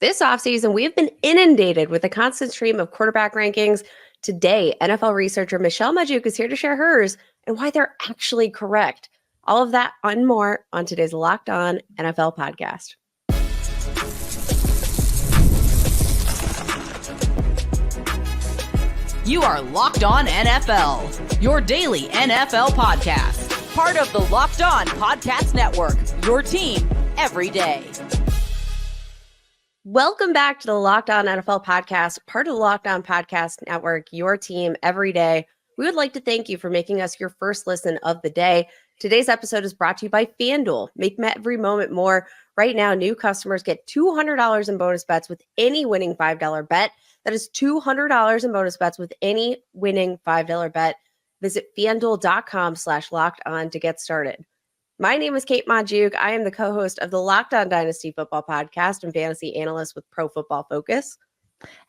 This offseason, we have been inundated with a constant stream of quarterback rankings. Today, NFL researcher Michelle Magdziuk is here to share hers and why they're actually correct. All of that and more on today's Locked On NFL podcast. You are Locked On NFL, your daily NFL podcast. Part of the Locked On Podcast Network, your team every day. Welcome back to the Locked On NFL podcast, part of the Locked On Podcast Network, your team every day. We would like to thank you for making us your first listen of the day. Today's episode is brought to you by FanDuel. Make every moment more. Right now, new customers get $200 in bonus bets with any winning $5 bet. That is $200 in bonus bets with any winning $5 bet. Visit FanDuel.com/LockedOn to get started. My name is Kate Magdziuk. I am the co-host of the Locked On Dynasty Football podcast and fantasy analyst with Pro Football Focus.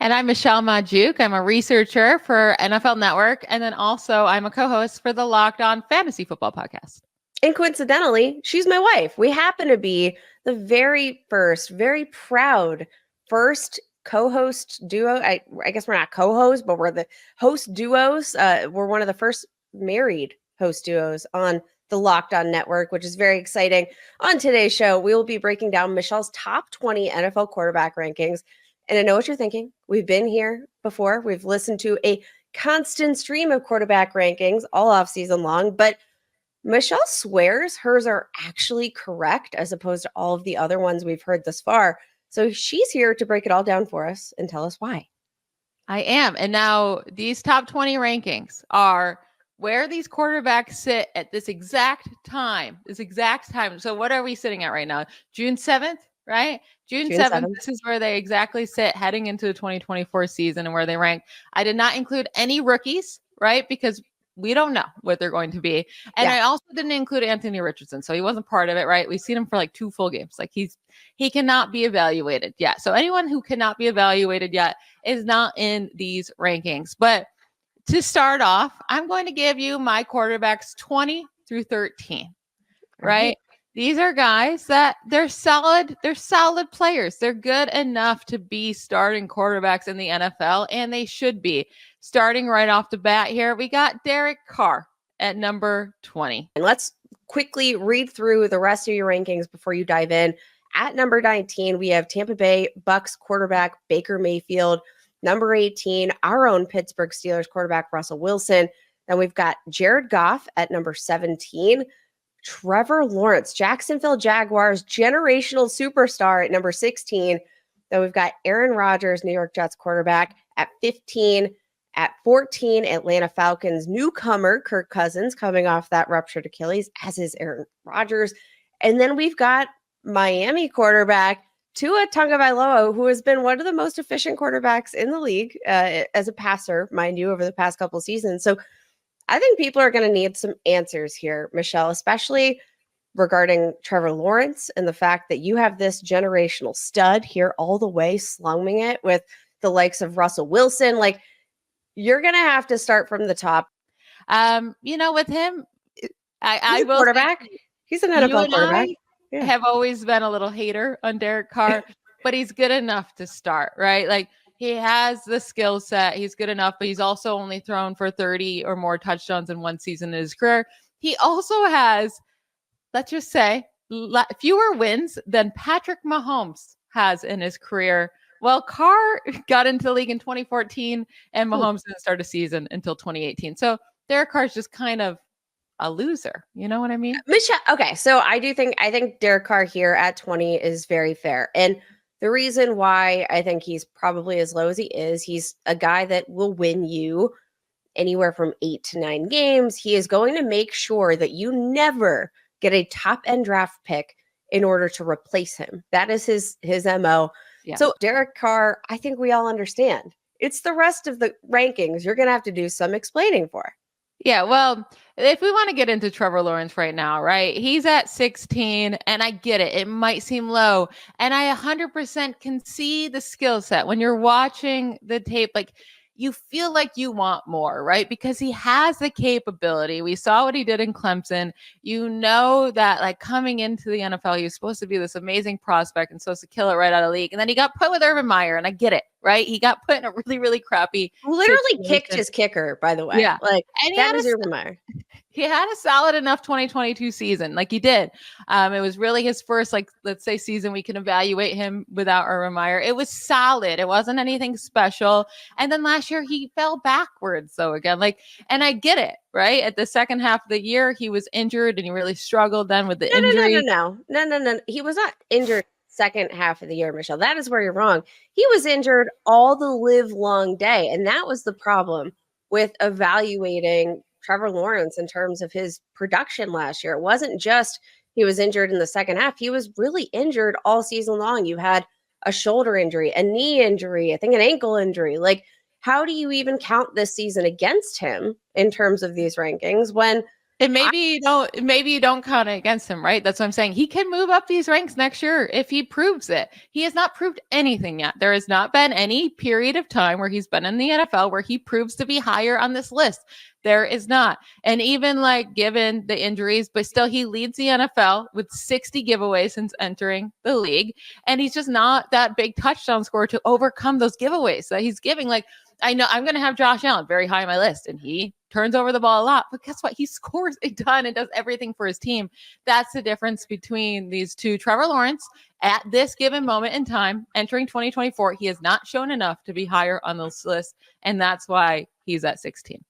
And I'm Michelle Magdziuk. I'm a researcher for NFL Network. And then also I'm a co-host for the Locked On Fantasy Football podcast. And coincidentally, she's my wife. We happen to be the very first, very proud first co-host duo. I guess we're not co-hosts, but we're the host duos. We're one of the first married host duos on the Locked On Network, which is very exciting. On today's show, we will be breaking down Michelle's top 20 NFL quarterback rankings. And I know what you're thinking. We've been here before. We've listened to a constant stream of quarterback rankings all off season long, but Michelle swears hers are actually correct as opposed to all of the other ones we've heard thus far. So she's here to break it all down for us and tell us why. I am. And now these top 20 rankings are where these quarterbacks sit at this exact time. So what are we sitting at right now? June 7th, right? June 7th. This is where they exactly sit heading into the 2024 season and where they rank. I did not include any rookies, right? Because we don't know what they're going to be. And I also didn't include Anthony Richardson. So he wasn't part of it, right? We've seen him for like 2 full games. Like he cannot be evaluated yet. So anyone who cannot be evaluated yet is not in these rankings. But to start off, I'm going to give you my quarterbacks 20 through 13, right? These are guys that they're solid players. They're good enough to be starting quarterbacks in the NFL, and they should be. Starting right off the bat here, we got Derek Carr at number 20. And let's quickly read through the rest of your rankings before you dive in. At number 19, we have Tampa Bay Bucks quarterback Baker Mayfield. Number 18, our own Pittsburgh Steelers quarterback Russell Wilson. Then we've got Jared Goff at number 17. Trevor Lawrence, Jacksonville Jaguars generational superstar at number 16. Then we've got Aaron Rodgers, New York Jets quarterback at 15. At 14, Atlanta Falcons newcomer Kirk Cousins coming off that ruptured Achilles, as is Aaron Rodgers. And then we've got Miami quarterback Tua Tagovailoa, who has been one of the most efficient quarterbacks in the league as a passer, mind you, over the past couple of seasons. So I think people are going to need some answers here, Michelle, especially regarding Trevor Lawrence and the fact that you have this generational stud here all the way slumming it with the likes of Russell Wilson. Like, you're going to have to start from the top. With him, I will quarterback. He's an NFL quarterback. Have always been a little hater on Derek Carr, but he's good enough to start, right? Like he has the skill set. He's good enough, but he's also only thrown for 30 or more touchdowns in one season in his career. He also has, let's just say, fewer wins than Patrick Mahomes has in his career. Well, Carr got into the league in 2014 and Mahomes didn't start a season until 2018. So Derek Carr's just kind of a loser. You know what I mean? Michelle, okay. So I think Derek Carr here at 20 is very fair. And the reason why I think he's probably as low as he is, he's a guy that will win you anywhere from 8 to 9 games. He is going to make sure that you never get a top end draft pick in order to replace him. That is his MO. Yeah. So Derek Carr, I think we all understand. It's the rest of the rankings you're going to have to do some explaining for. Yeah, well, if we want to get into Trevor Lawrence right now, right? He's at 16, and I get it. It might seem low, and I 100% can see the skill set when you're watching the tape. Like, you feel like you want more, right? Because he has the capability. We saw what he did in Clemson. You know that like coming into the NFL, he was supposed to be this amazing prospect and supposed to kill it right out of the league. And then he got put with Urban Meyer, and I get it, right? He got put in a really, really crappy Literally situation. kicked his kicker, by the way. Yeah. Like And that is Urban Meyer. He had a solid enough 2022 season, like he did. It was really his first, like, let's say season we can evaluate him without Urban Meyer. It was solid. It wasn't anything special. And then last year he fell backwards. So again, like, and I get it, right? At the second half of the year, he was injured and he really struggled then with the injury. No. He was not injured second half of the year, Michelle. That is where you're wrong. He was injured all the live long day. And that was the problem with evaluating Trevor Lawrence in terms of his production last year. It wasn't just he was injured in the second half. He was really injured all season long. You had a shoulder injury, a knee injury, I think an ankle injury. Like, how do you even count this season against him in terms of these rankings when And maybe you don't count it against him, right? That's what I'm saying. He can move up these ranks next year if he proves it. He has not proved anything yet. There has not been any period of time where he's been in the NFL where he proves to be higher on this list. There is not. And even like given the injuries, but still he leads the NFL with 60 giveaways since entering the league. And he's just not that big touchdown scorer to overcome those giveaways that he's giving. Like, I know I'm going to have Josh Allen very high on my list, and he turns over the ball a lot, but guess what? He scores a ton and does everything for his team. That's the difference between these two. Trevor Lawrence, at this given moment in time, entering 2024, he has not shown enough to be higher on this list, and that's why he's at 16.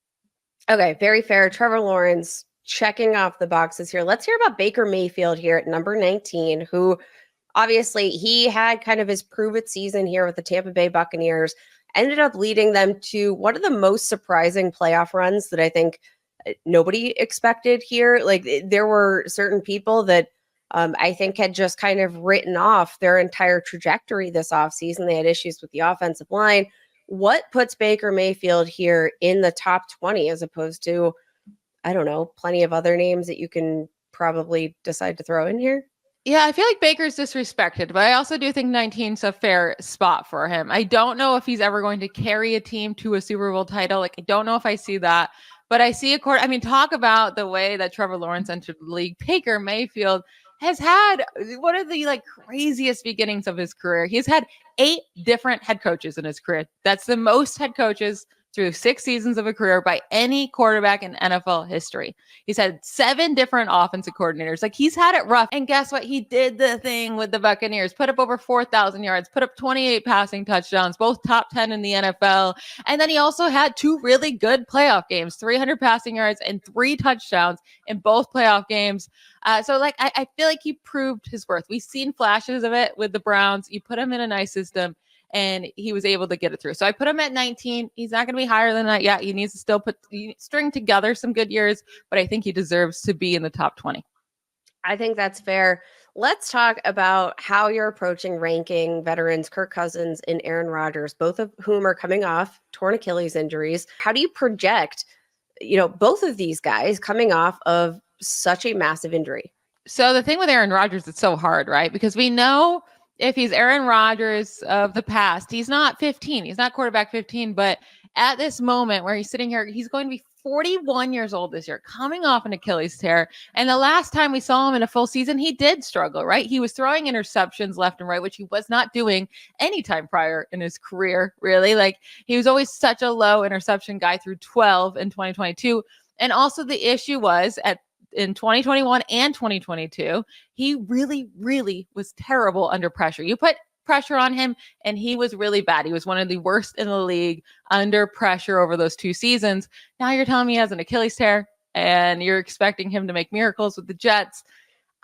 Okay, very fair. Trevor Lawrence checking off the boxes here. Let's hear about Baker Mayfield here at number 19, who obviously he had kind of his prove it season here with the Tampa Bay Buccaneers, ended up leading them to one of the most surprising playoff runs that I think nobody expected here. Like there were certain people that I think had just kind of written off their entire trajectory this offseason. They had issues with the offensive line. What puts Baker Mayfield here in the top 20 as opposed to, I don't know, plenty of other names that you can probably decide to throw in here? Yeah, I feel like Baker's disrespected, but I also do think 19's a fair spot for him. I don't know if he's ever going to carry a team to a Super Bowl title. Like, I don't know if I see that, but I see talk about the way that Trevor Lawrence entered the league. Baker Mayfield has had one of the like craziest beginnings of his career. He's had 8 different head coaches in his career. That's the most head coaches through 6 seasons of a career by any quarterback in NFL history. He's had 7 different offensive coordinators. Like, he's had it rough. And guess what? He did the thing with the Buccaneers, put up over 4,000 yards, put up 28 passing touchdowns, both top 10 in the NFL. And then he also had 2 really good playoff games, 300 passing yards and 3 touchdowns in both playoff games. So like, I feel like he proved his worth. We've seen flashes of it with the Browns. You put him in a nice system, and he was able to get it through. So I put him at 19. He's not going to be higher than that yet. He needs to still string together some good years, but I think he deserves to be in the top 20. I think that's fair. Let's talk about how you're approaching ranking veterans Kirk Cousins and Aaron Rodgers, both of whom are coming off torn Achilles injuries. How do you project, both of these guys coming off of such a massive injury? So the thing with Aaron Rodgers, it's so hard, right? Because we know if he's Aaron Rodgers of the past, he's not 15. He's not quarterback 15. But at this moment where he's sitting here, he's going to be 41 years old this year, coming off an Achilles tear. And the last time we saw him in a full season, he did struggle, right? He was throwing interceptions left and right, which he was not doing anytime prior in his career, really. Like, he was always such a low interception guy through 12 in 2022. And also the issue was in 2021 and 2022, he really, really was terrible under pressure. You put pressure on him and he was really bad. He was one of the worst in the league under pressure over those 2 seasons. Now you're telling me he has an Achilles tear and you're expecting him to make miracles with the Jets.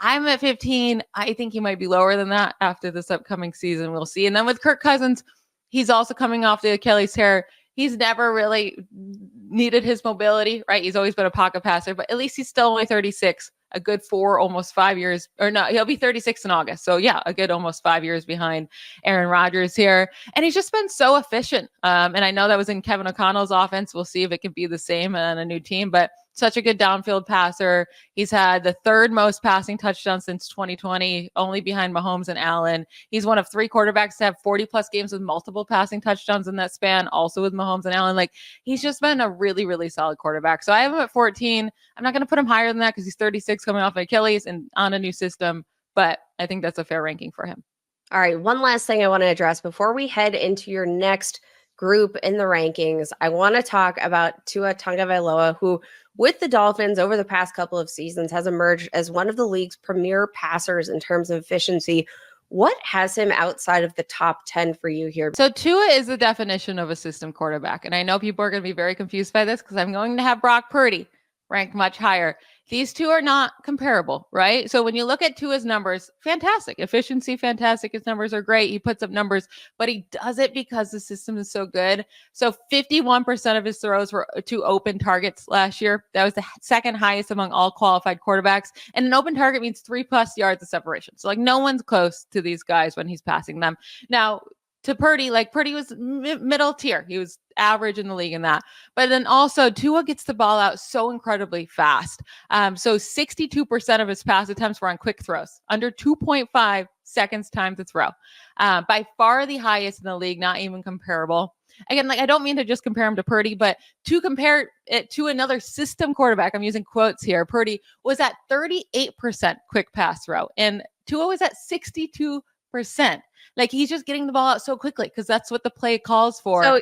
I'm at 15. I think he might be lower than that after this upcoming season. We'll see. And then with Kirk Cousins, he's also coming off the Achilles tear. He's never really needed his mobility, right? He's always been a pocket passer, but at least he's still only 36, a good 4, almost 5 years, or no, he'll be 36 in August. So yeah, a good almost 5 years behind Aaron Rodgers here. And he's just been so efficient. And I know that was in Kevin O'Connell's offense. We'll see if it can be the same on a new team, but such a good downfield passer. He's had the third most passing touchdowns since 2020, only behind Mahomes and Allen. He's one of 3 quarterbacks to have 40 plus games with multiple passing touchdowns in that span, also with Mahomes and Allen. Like, he's just been a really, really solid quarterback. So I have him at 14. I'm not going to put him higher than that because he's 36 coming off Achilles and on a new system, but I think that's a fair ranking for him. All right, one last thing I want to address before we head into your next group in the rankings. I want to talk about Tua Tagovailoa, who with the Dolphins over the past couple of seasons has emerged as one of the league's premier passers in terms of efficiency. What has him outside of the top 10 for you here? So Tua is the definition of a system quarterback. And I know people are going to be very confused by this because I'm going to have Brock Purdy ranked much higher. These two are not comparable, right? So when you look at Tua's numbers, fantastic. Efficiency, fantastic. His numbers are great. He puts up numbers, but he does it because the system is so good. So 51% of his throws were to open targets last year. That was the second highest among all qualified quarterbacks. And an open target means 3+ yards of separation. So like no one's close to these guys when he's passing them. Now, to Purdy, like Purdy was middle tier. He was average in the league in that. But then also Tua gets the ball out so incredibly fast. So 62% of his pass attempts were on quick throws, under 2.5 seconds time to throw. By far the highest in the league, not even comparable. Again, like I don't mean to just compare him to Purdy, but to compare it to another system quarterback, I'm using quotes here. Purdy was at 38% quick pass throw, and Tua was at 62%. Like he's just getting the ball out so quickly because that's what the play calls for. So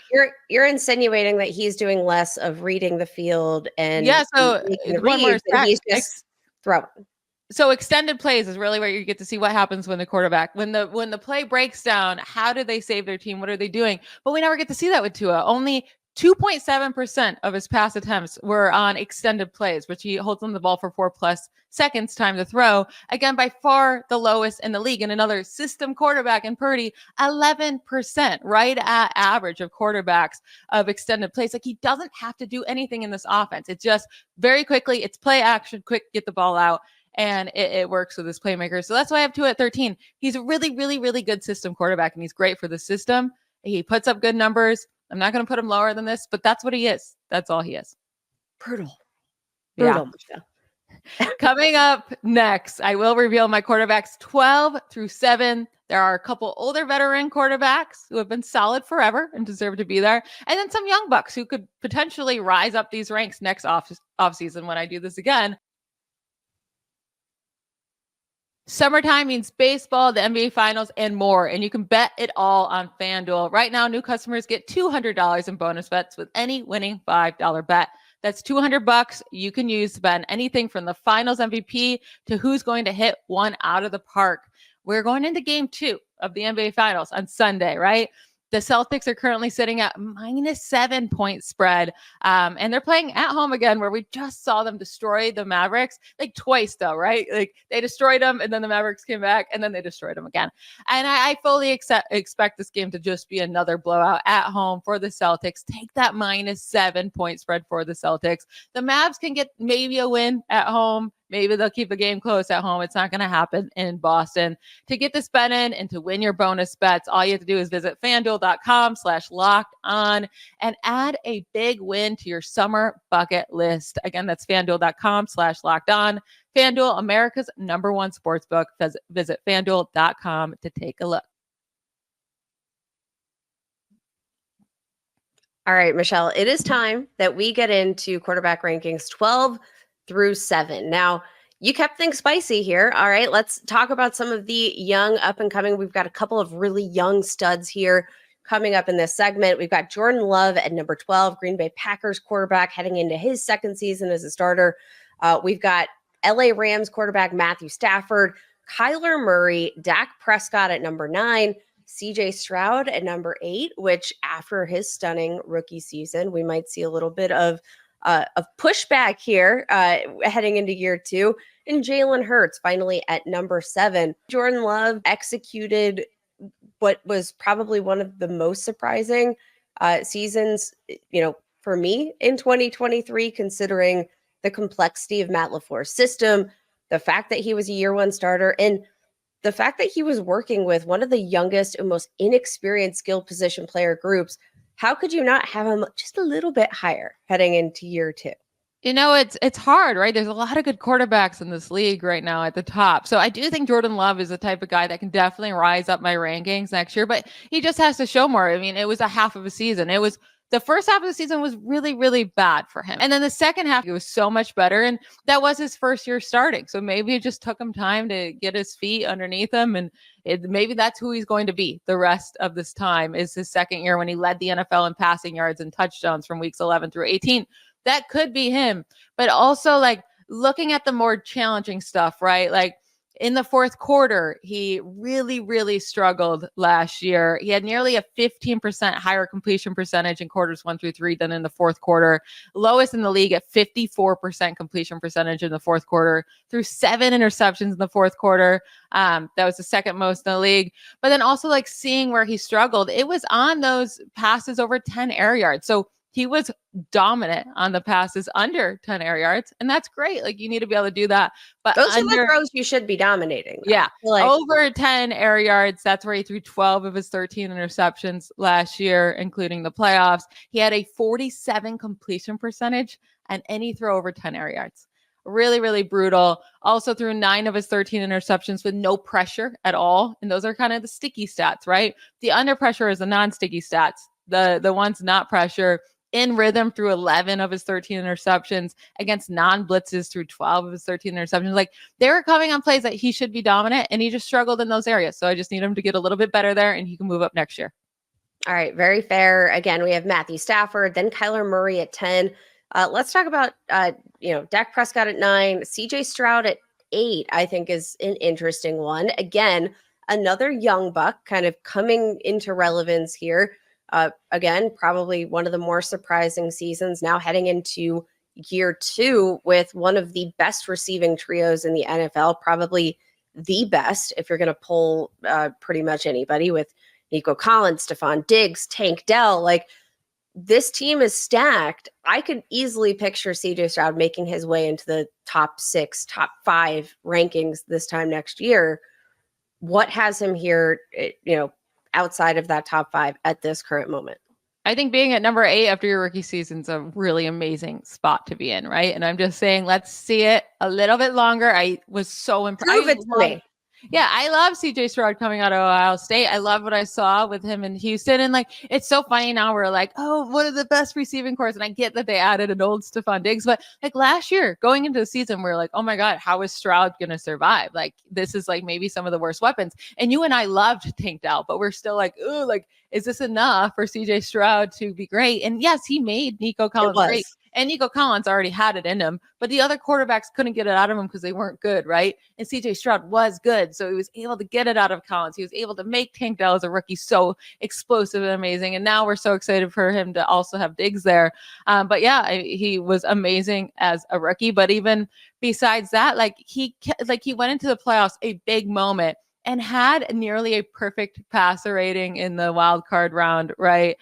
you're insinuating that he's doing less of reading the field and so one more he's just throwing. So extended plays is really where you get to see what happens when the quarterback, when the play breaks down, how do they save their team? What are they doing? But we never get to see that with Tua. Only 2.7% of his pass attempts were on extended plays, which he holds on the ball for 4+ seconds time to throw. Again, by far the lowest in the league. And another system quarterback in Purdy, 11%, right at average of quarterbacks of extended plays. Like he doesn't have to do anything in this offense. It's just very quickly, it's play action, quick, get the ball out. And it works with his playmakers. So that's why I have Tua at 13. He's a really, really, really good system quarterback, and he's great for the system. He puts up good numbers. I'm not going to put him lower than this, but that's what he is. That's all he is. Brutal. Yeah. Coming up next, I will reveal my quarterbacks 12 through 7. There are a couple older veteran quarterbacks who have been solid forever and deserve to be there. And then some young bucks who could potentially rise up these ranks next offseason when I do this again. Summertime means baseball, the NBA Finals, and more, and you can bet it all on FanDuel. Right now, new customers get $200 in bonus bets with any winning $5 bet. That's $200 you can use to bet on anything from the Finals MVP to who's going to hit one out of the park. We're going into Game 2 of the NBA Finals on Sunday, right? The Celtics are currently sitting at -7 point spread. And they're playing at home again, where we just saw them destroy the Mavericks, like twice though, right? Like they destroyed them and then the Mavericks came back and then they destroyed them again. And I fully expect this game to just be another blowout at home for the Celtics. Take that -7 point spread for the Celtics. The Mavs can get maybe a win at home. Maybe they'll keep the game close at home. It's not going to happen in Boston. To get this bet in and to win your bonus bets, all you have to do is visit FanDuel.com/locked-on and add a big win to your summer bucket list. Again, that's FanDuel.com/locked-on. FanDuel, America's #1 sportsbook. Visit FanDuel.com to take a look. All right, Michelle, it is time that we get into quarterback rankings 12 through 7. Now, you kept things spicy here. All right, let's talk about some of the young up and coming. We've got a couple of really young studs here coming up in this segment. We've got Jordan Love at number 12, Green Bay Packers quarterback heading into his second season as a starter. We've got LA Rams quarterback Matthew Stafford, Kyler Murray, Dak Prescott at number 9, CJ Stroud at number 8, which after his stunning rookie season, we might see a little bit of pushback here heading into year 2. And Jalen Hurts finally at number 7. Jordan Love executed what was probably one of the most surprising seasons, for me in 2023, considering the complexity of Matt LaFleur's system, the fact that he was a year 1 starter, and the fact that he was working with one of the youngest and most inexperienced skill position player groups. How could you not have him just a little bit higher heading into year 2? It's hard, right? There's a lot of good quarterbacks in this league right now at the top. So I do think Jordan Love is the type of guy that can definitely rise up my rankings next year, but he just has to show more. I mean, it was a half of a season. The first half of the season was really, really bad for him. And then the second half, it was so much better. And that was his first year starting. So maybe it just took him time to get his feet underneath him. And maybe that's who he's going to be the rest of this time, is his second year when he led the NFL in passing yards and touchdowns from weeks 11 through 18. That could be him. But also, like, looking at the more challenging stuff, right? Like, in the fourth quarter, he really, really struggled last year. He had nearly a 15% higher completion percentage in quarters 1 through 3 than in the fourth quarter. Lowest in the league at 54% completion percentage in the fourth quarter, threw 7 interceptions in the fourth quarter. That was the second most in the league. But then also, like, seeing where he struggled, it was on those passes over 10 air yards. So he was dominant on the passes under 10 air yards, and that's great. Like, you need to be able to do that. But those are the throws you should be dominating. Though. Yeah, over 10 air yards. That's where he threw 12 of his 13 interceptions last year, including the playoffs. He had a 47 completion percentage and any throw over 10 air yards. Really, really brutal. Also threw 9 of his 13 interceptions with no pressure at all. And those are kind of the sticky stats, right? The under pressure is the non-sticky stats. The ones not pressure. In rhythm through 11 of his 13 interceptions, against non-blitzes through 12 of his 13 interceptions. Like, they were coming on plays that he should be dominant, and he just struggled in those areas. So I just need him to get a little bit better there, and he can move up next year. All right, very fair. Again, we have Matthew Stafford, then Kyler Murray at 10. Let's talk about, Dak Prescott at 9, CJ Stroud at 8, I think is an interesting one. Again, another young buck kind of coming into relevance here. Again, probably one of the more surprising seasons, now heading into year 2 with one of the best receiving trios in the NFL, probably the best if you're going to pull pretty much anybody, with Nico Collins, Stephon Diggs, Tank Dell. Like, this team is stacked. I could easily picture CJ Stroud making his way into the top 6, top 5 rankings this time next year. What has him here, outside of that top 5 at this current moment? I think being at number 8 after your rookie season is a really amazing spot to be in, right? And I'm just saying, let's see it a little bit longer. I was so impressed. Prove it to me. Yeah, I love CJ Stroud coming out of Ohio State. I love what I saw with him in Houston. And like, it's so funny now we're like, oh, one of the best receiving cores. And I get that they added an old Stephon Diggs, but like last year going into the season, we're like, oh my God, how is Stroud going to survive? Like, this is like maybe some of the worst weapons. And you and I loved Tank Dell, but we're still like, oh, like, is this enough for CJ Stroud to be great? And yes, he made Nico Collins great. And Nico Collins already had it in him, but the other quarterbacks couldn't get it out of him because they weren't good, right? And CJ Stroud was good, so he was able to get it out of Collins. He was able to make Tank Dell as a rookie so explosive and amazing. And now we're so excited for him to also have Diggs there. But yeah, he was amazing as a rookie. But even besides that, he went into the playoffs a big moment and had nearly a perfect passer rating in the wild card round, right?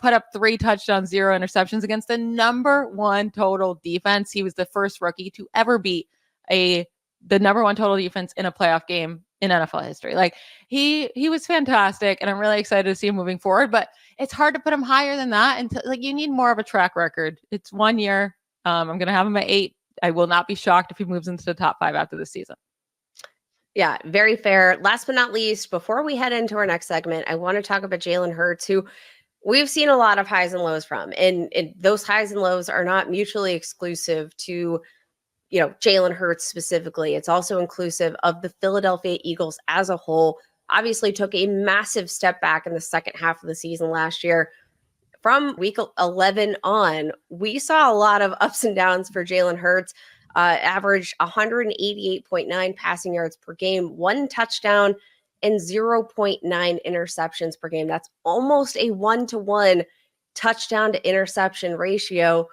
Put up 3 touchdowns, 0 interceptions against the number 1 total defense. He was the first rookie to ever beat the number 1 total defense in a playoff game in NFL history. Like, he was fantastic, and I'm really excited to see him moving forward, but it's hard to put him higher than that. And you need more of a track record. It's 1 year. I'm going to have him at 8. I will not be shocked if he moves into the top 5 after this season. Yeah, very fair. Last but not least, before we head into our next segment, I want to talk about Jalen Hurts, who we've seen a lot of highs and lows from. And those highs and lows are not mutually exclusive to, Jalen Hurts specifically. It's also inclusive of the Philadelphia Eagles as a whole. Obviously took a massive step back in the second half of the season last year. From week 11 on, we saw a lot of ups and downs for Jalen Hurts. Averaged 188.9 passing yards per game, 1 touchdown, and 0.9 interceptions per game. That's almost a 1-to-1 touchdown to interception ratio.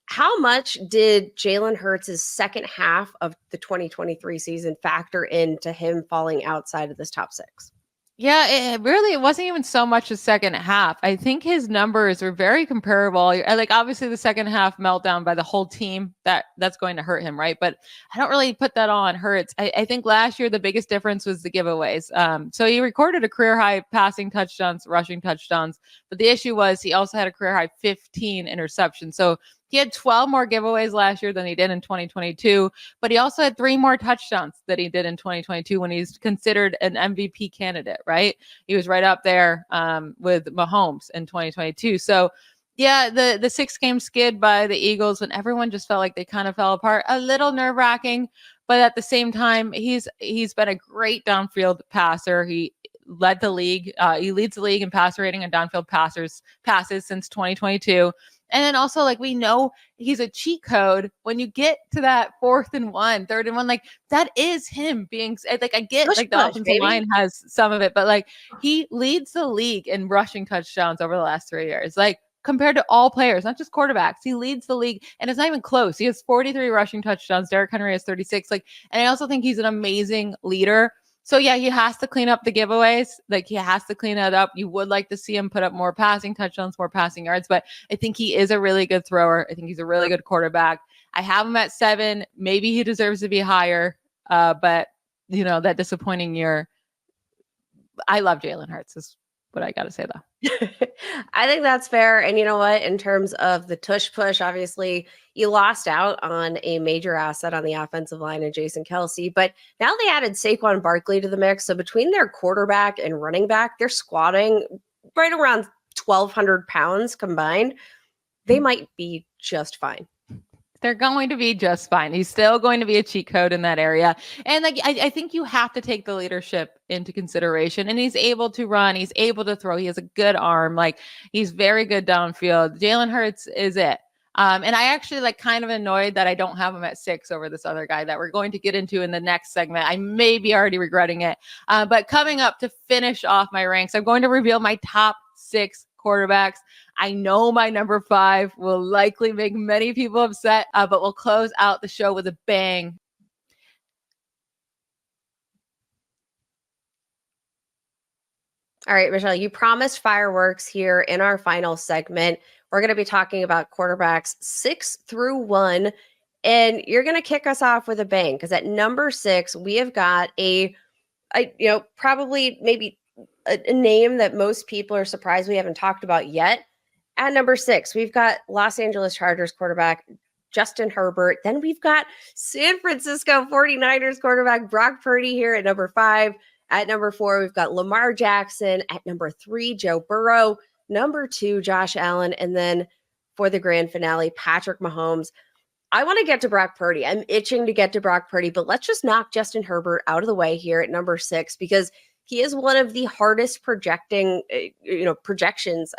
How much did Jalen Hurts' second half of the 2023 season factor into him falling outside of this top 6? Yeah, it wasn't even so much the second half. I think his numbers were very comparable. Like, obviously the second half meltdown by the whole team, that's going to hurt him, right? But I don't really put that on Hurts. I think last year the biggest difference was the giveaways. So he recorded a career high passing touchdowns, rushing touchdowns, but the issue was he also had a career high 15 interceptions. So He had 12 more giveaways last year than he did in 2022, but he also had 3 more touchdowns than he did in 2022 when he's considered an MVP candidate, right? He was right up there with Mahomes in 2022. So yeah, the 6-game skid by the Eagles when everyone just felt like they kind of fell apart, a little nerve-wracking, but at the same time, he's been a great downfield passer. He led the league. He leads the league in passer rating and downfield passes since 2022. And then also, like, we know he's a cheat code when you get to that 4th and 1, 3rd and 1, like that is him being like, I get like the offensive line has some of it, but like he leads the league in rushing touchdowns over the last 3 years. Like, compared to all players, not just quarterbacks, he leads the league, and it's not even close. He has 43 rushing touchdowns. Derrick Henry has 36. Like, and I also think he's an amazing leader. So yeah, he has to clean up the giveaways. Like, he has to clean it up. You would like to see him put up more passing touchdowns, more passing yards, but I think he is a really good thrower. I think he's a really good quarterback. I have him at 7. Maybe he deserves to be higher, but you know, that disappointing year. I love Jalen Hurts is what I got to say though. I think that's fair. And you know what? In terms of the tush push, obviously you lost out on a major asset on the offensive line in Jason Kelce, but now they added Saquon Barkley to the mix. So between their quarterback and running back, they're squatting right around 1,200 pounds combined. They might be just fine. They're going to be just fine. He's still going to be a cheat code in that area. And like, I think you have to take the leadership into consideration, and he's able to run. He's able to throw. He has a good arm. Like, he's very good downfield. Jalen Hurts is it. And I actually like kind of annoyed that I don't have him at 6 over this other guy that we're going to get into in the next segment. I may be already regretting it. But coming up to finish off my ranks, I'm going to reveal my top 6 quarterbacks. I know my number 5 will likely make many people upset, but we'll close out the show with a bang. All right, Michelle, you promised fireworks here in our final segment. We're going to be talking about quarterbacks 6 through 1, and you're going to kick us off with a bang because at number 6, we have got probably maybe a name that most people are surprised we haven't talked about yet. At number 6, we've got Los Angeles Chargers quarterback Justin Herbert. Then we've got San Francisco 49ers quarterback Brock Purdy here at number 5. At number 4, we've got Lamar Jackson. At number 3, Joe Burrow. Number 2, Josh Allen. And then for the grand finale, Patrick Mahomes. I want to get to Brock Purdy. I'm itching to get to Brock Purdy, but let's just knock Justin Herbert out of the way here at number 6 because he is one of the hardest projections,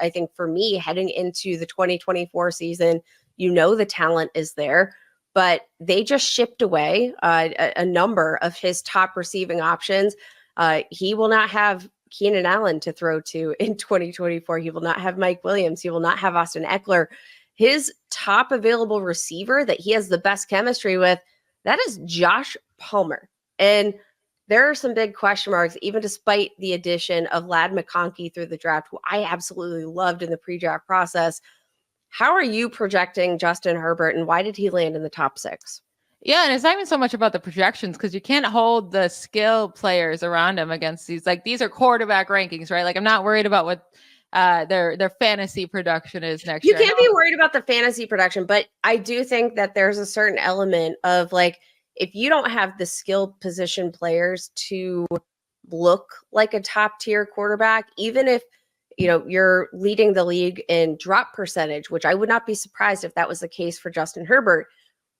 I think, for me heading into the 2024 season. You know, the talent is there, but they just shipped away a number of his top receiving options. He will not have Keenan Allen to throw to in 2024. He will not have Mike Williams. He will not have Austin Eckler. His top available receiver that he has the best chemistry with, that is Josh Palmer. And there are some big question marks, even despite the addition of Ladd McConkey through the draft, who I absolutely loved in the pre-draft process. How are you projecting Justin Herbert, and why did he land in the top 6? Yeah, and it's not even so much about the projections because you can't hold the skill players around him against these. Like, these are quarterback rankings, right? Like, I'm not worried about what their fantasy production is next year. You can't be worried about the fantasy production, but I do think that there's a certain element of like, if you don't have the skill position players to look like a top tier quarterback, even if, you're leading the league in drop percentage, which I would not be surprised if that was the case for Justin Herbert,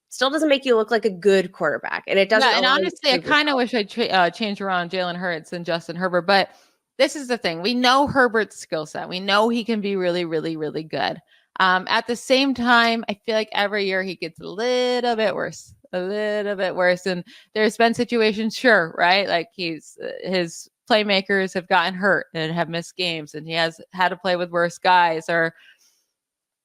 still doesn't make you look like a good quarterback. And it doesn't. Yeah, and honestly, I kind of wish I'd change around Jalen Hurts and Justin Herbert, but this is the thing. We know Herbert's skill set. We know he can be really, really, really good. At the same time, I feel like every year he gets a little bit worse. And there's been situations, sure, right? Like his playmakers have gotten hurt and have missed games, and he has had to play with worse guys, or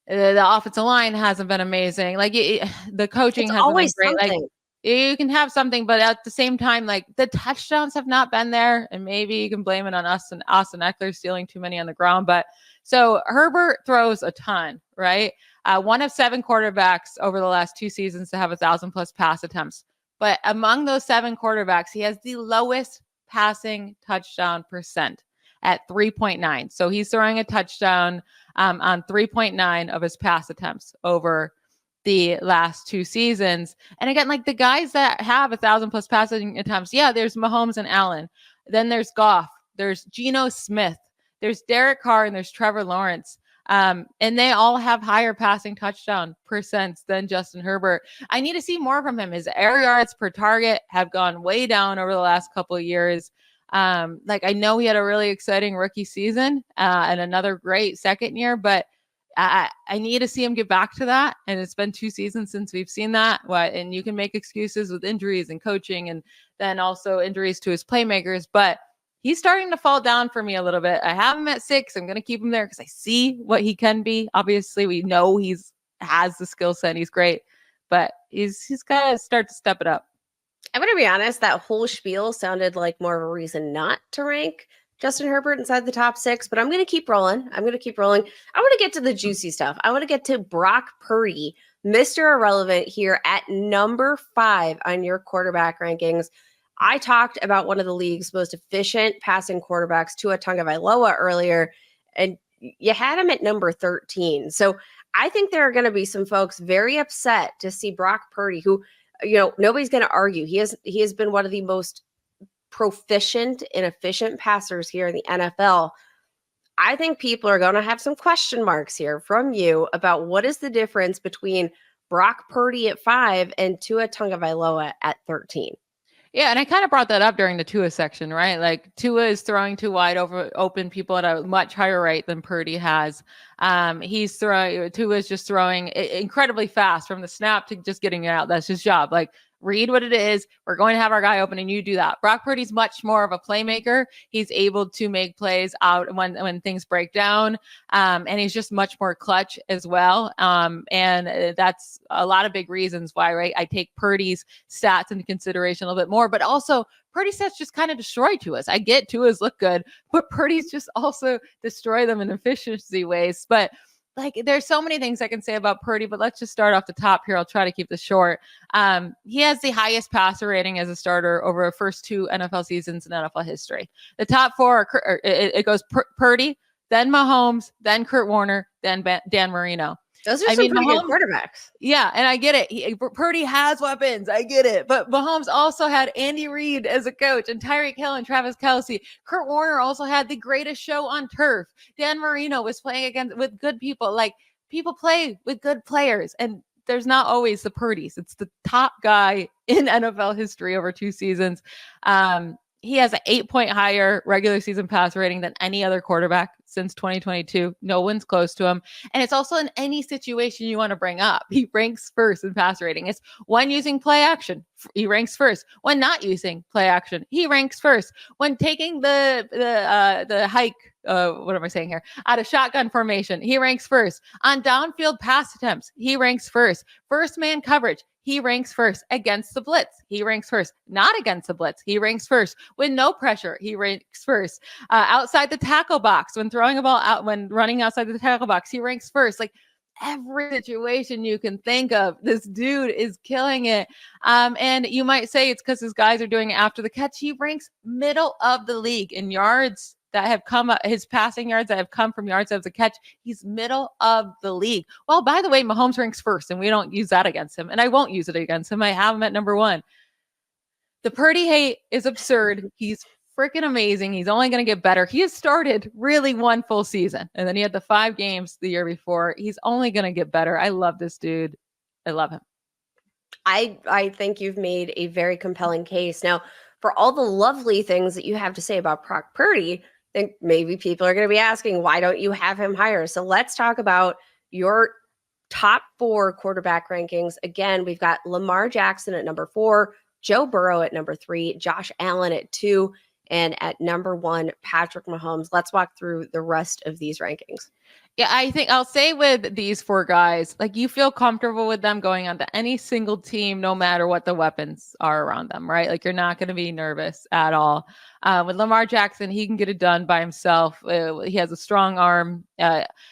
the offensive line hasn't been amazing. Like the coaching hasn't been great. Like you can have something, but at the same time, like the touchdowns have not been there, and maybe you can blame it on us and Austin Eckler stealing too many on the ground. But so Herbert throws a ton, right? One of 7 quarterbacks over the last 2 seasons to have 1,000+ pass attempts. But among those 7 quarterbacks, he has the lowest passing touchdown percent at 3.9. So he's throwing a touchdown on 3.9 of his pass attempts over the last 2 seasons. And again, like the guys that have 1,000+ passing attempts, yeah, there's Mahomes and Allen. Then there's Goff, there's Geno Smith, there's Derek Carr, and there's Trevor Lawrence. And they all have higher passing touchdown percents than Justin Herbert. I need to see more from him. His air yards per target have gone way down over the last couple of years. Like I know he had a really exciting rookie season and another great second year, but I need to see him get back to that. And it's been 2 seasons since we've seen that. And you can make excuses with injuries and coaching and then also injuries to his playmakers, but he's starting to fall down for me a little bit. I have him at 6. I'm going to keep him there because I see what he can be. Obviously, we know has the skill set. He's great, but he's got to start to step it up. I'm going to be honest, that whole spiel sounded like more of a reason not to rank Justin Herbert inside the top 6, but I'm going to keep rolling. I want to get to the juicy stuff. I want to get to Brock Purdy, Mr. Irrelevant, here at number 5 on your quarterback rankings. I talked about one of the league's most efficient passing quarterbacks, Tua Tagovailoa, earlier, and you had him at number 13. So I think there are going to be some folks very upset to see Brock Purdy, who, nobody's going to argue. He has been one of the most proficient and efficient passers here in the NFL. I think people are going to have some question marks here from you about what is the difference between Brock Purdy at 5 and Tua Tagovailoa at 13. Yeah, and I kind of brought that up during the Tua section, right? Like Tua is throwing to wide open people at a much higher rate than Purdy has. Tua is just throwing incredibly fast from the snap to just getting it out. That's his job. Like read what it is. We're going to have our guy open and you do that. Brock Purdy's much more of a playmaker. He's able to make plays out when things break down. And he's just much more clutch as well. And that's a lot of big reasons why, right? I take Purdy's stats into consideration a little bit more, but also Purdy stats just kind of destroy Tua's. I get Tua's look good, but Purdy's just also destroy them in efficiency ways. But like, there's so many things I can say about Purdy, but let's just start off the top here. I'll try to keep this short. He has the highest passer rating as a starter over the first 2 NFL seasons in NFL history. The top 4, it goes Purdy, then Mahomes, then Kurt Warner, then Dan Marino. Those are some pretty good quarterbacks. Yeah, and I get it. Purdy has weapons. I get it. But Mahomes also had Andy Reid as a coach and Tyreek Hill and Travis Kelce. Kurt Warner also had the greatest show on turf. Dan Marino was playing with good people. Like, people play with good players. And there's not always the Purdy's. It's the top guy in NFL history over 2 seasons. He has an 8-point higher regular season pass rating than any other quarterback since 2022. No one's close to him. And it's also in any situation you want to bring up. He ranks first in pass rating. It's when using play action, he ranks first. When not using play action, he ranks first. When taking the hike, what am I saying here? Out of shotgun formation, he ranks first. On downfield pass attempts, he ranks first. First man coverage, he ranks first. Against the blitz, he ranks first. Not against the blitz, he ranks first. With no pressure, he ranks first. Outside the tackle box, when throwing a ball out, when running outside the tackle box, he ranks first. Like, every situation you can think of, this dude is killing it. And you might say it's because his guys are doing it after the catch. He ranks middle of the league in yards that have come up, his passing yards that have come from yards after the catch. He's middle of the league. Well, by the way, Mahomes ranks first, and we don't use that against him. And I won't use it against him. I have him at number 1. The Purdy hate is absurd. He's freaking amazing. He's only going to get better. He has started really 1 full season, and then he had the 5 games the year before. He's only going to get better. I love this dude. I love him. I think you've made a very compelling case. Now, for all the lovely things that you have to say about Brock Purdy, I think maybe people are going to be asking, why don't you have him higher? So let's talk about your top 4 quarterback rankings. Again, we've got Lamar Jackson at number 4, Joe Burrow at number 3, Josh Allen at 2, and at number 1, Patrick Mahomes. Let's walk through the rest of these rankings. Yeah, I think I'll say with these 4 guys, like, you feel comfortable with them going on to any single team, no matter what the weapons are around them, right? Like, you're not going to be nervous at all. With Lamar Jackson, he can get it done by himself. He has a strong arm.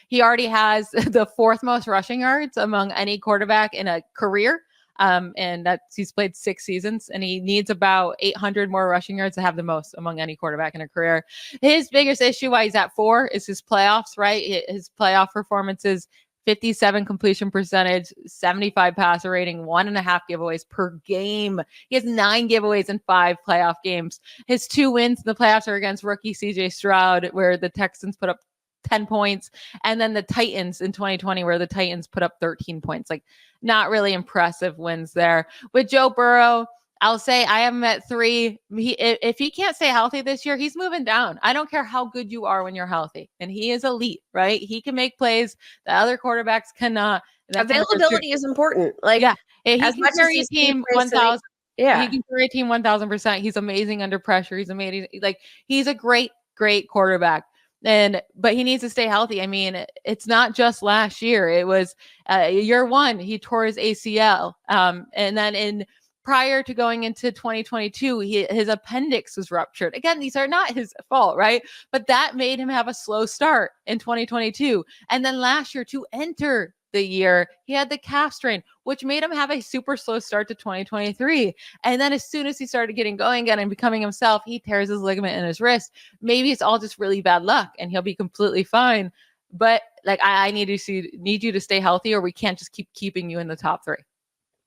He already has the 4th most rushing yards among any quarterback in a career. And that's, he's played 6 seasons, and he needs about 800 more rushing yards to have the most among any quarterback in a career. His biggest issue why he's at 4 is his playoffs, right? His playoff performances 57 completion percentage, 75 passer rating, 1.5 giveaways per game. He has 9 giveaways in 5 playoff games. His 2 wins in the playoffs are against rookie CJ Stroud, where the Texans put up 10 points, and then the Titans in 2020, where the Titans put up 13 points. Like, not really impressive wins there. With Joe Burrow, I'll say I have him at 3. If he can't stay healthy this year, he's moving down. I don't care how good you are when you're healthy. And he is elite, right? He can make plays that other quarterbacks cannot. Availability is important. Like, yeah, he as can much carry as a team 1,000. Yeah, he can carry a team 1,000%. He's amazing under pressure. He's amazing. Like, he's a great quarterback. But he needs to stay healthy. I mean, it's not just last year. It was year 1, he tore his ACL. And then prior to going into 2022, his appendix was ruptured. Again, these are not his fault, right? But that made him have a slow start in 2022. And then last year, to enter the year, he had the calf strain, which made him have a super slow start to 2023. And then as soon as he started getting going again and becoming himself, he tears his ligament in his wrist. Maybe it's all just really bad luck and he'll be completely fine. But like, I need you to stay healthy, or we can't just keep keeping you in the top 3.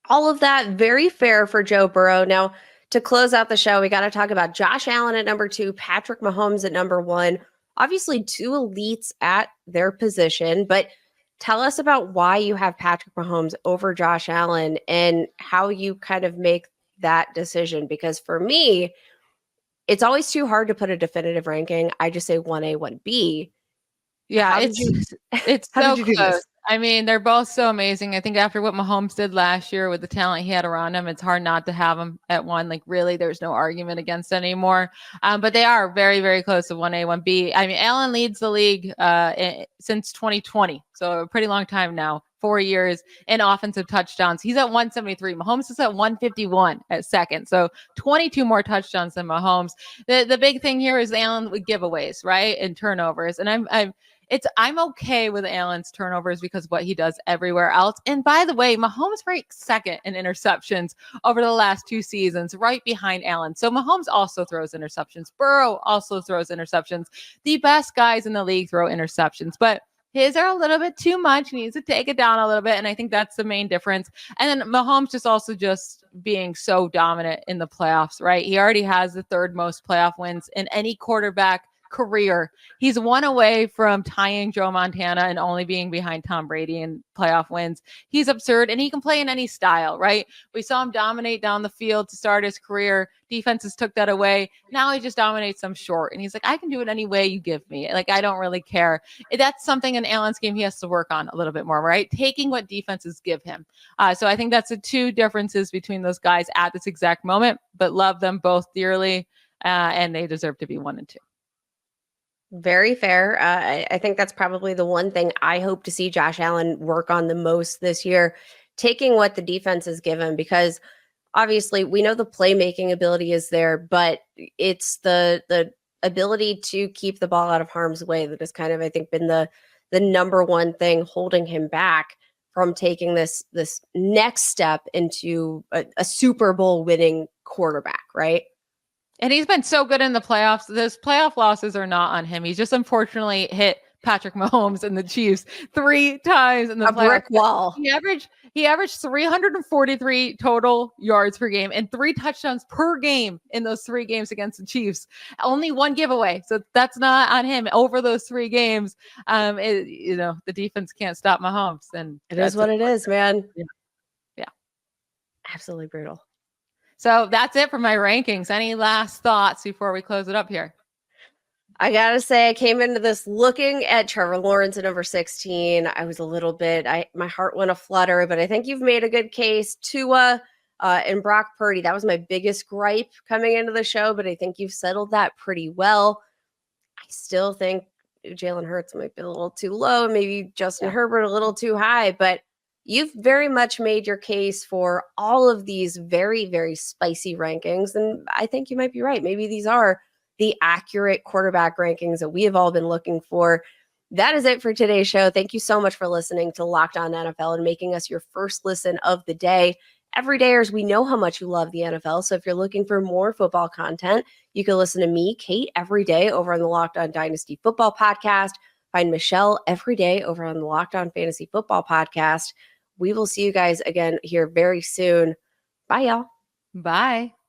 All of that very fair for Joe Burrow. Now, to close out the show, we got to talk about Josh Allen at number 2, Patrick Mahomes at number 1. Obviously, 2 elites at their position, but tell us about why you have Patrick Mahomes over Josh Allen and how you kind of make that decision. Because for me, it's always too hard to put a definitive ranking. I just say 1A, 1B. Yeah, it's so close. I mean, they're both so amazing. I think after what Mahomes did last year with the talent he had around him, it's hard not to have him at 1. Like, really, there's no argument against it anymore. But they are very, very close to 1A, 1B. I mean, Allen leads the league since 2020, so a pretty long time now. 4 years in offensive touchdowns. He's at 173. Mahomes is at 151 at second. So 22 more touchdowns than Mahomes. The big thing here is Allen with giveaways, right? And turnovers. And I'm okay with Allen's turnovers because of what he does everywhere else. And by the way, Mahomes ranks second in interceptions over the last 2 seasons, right behind Allen. So Mahomes also throws interceptions. Burrow also throws interceptions. The best guys in the league throw interceptions, but his are a little bit too much. He needs to take it down a little bit. And I think that's the main difference. And then Mahomes just being so dominant in the playoffs, right? He already has the 3rd most playoff wins in any quarterback career. He's 1 away from tying Joe Montana and only being behind Tom Brady in playoff wins. He's absurd, and he can play in any style, right? We saw him dominate down the field to start his career. Defenses took that away. Now he just dominates them short, and he's like, I can do it any way you give me. Like, I don't really care. That's something in Allen's game he has to work on a little bit more, right? Taking what defenses give him. So I think that's the 2 differences between those guys at this exact moment, but love them both dearly, and they deserve to be 1 and 2. Very fair. I think that's probably the one thing I hope to see Josh Allen work on the most this year, taking what the defense has given, because obviously we know the playmaking ability is there, but it's the ability to keep the ball out of harm's way that has kind of, I think, been the number one thing holding him back from taking this next step into a Super Bowl winning quarterback, right? And he's been so good in the playoffs. Those playoff losses are not on him. He's just unfortunately hit Patrick Mahomes and the Chiefs 3 times in the playoffs. Brick wall. He averaged 343 total yards per game and 3 touchdowns per game in those 3 games against the Chiefs. Only 1 giveaway. So that's not on him over those 3 games. The defense can't stop Mahomes. And it is what it is, man. Yeah. Absolutely brutal. So that's it for my rankings. Any last thoughts before we close it up here? I got to say, I came into this looking at Trevor Lawrence at number 16. I was a little bit, my heart went aflutter, but I think you've made a good case. Tua and Brock Purdy, that was my biggest gripe coming into the show, but I think you've settled that pretty well. I still think Jalen Hurts might be a little too low, maybe Justin Herbert a little too high, but you've very much made your case for all of these very, very spicy rankings. And I think you might be right. Maybe these are the accurate quarterback rankings that we have all been looking for. That is it for today's show. Thank you so much for listening to Locked On NFL and making us your first listen of the day. Everydayers, we know how much you love the NFL. So if you're looking for more football content, you can listen to me, Kate, every day over on the Locked On Dynasty Football podcast. Find Michelle every day over on the Locked On Fantasy Football podcast. We will see you guys again here very soon. Bye, y'all. Bye.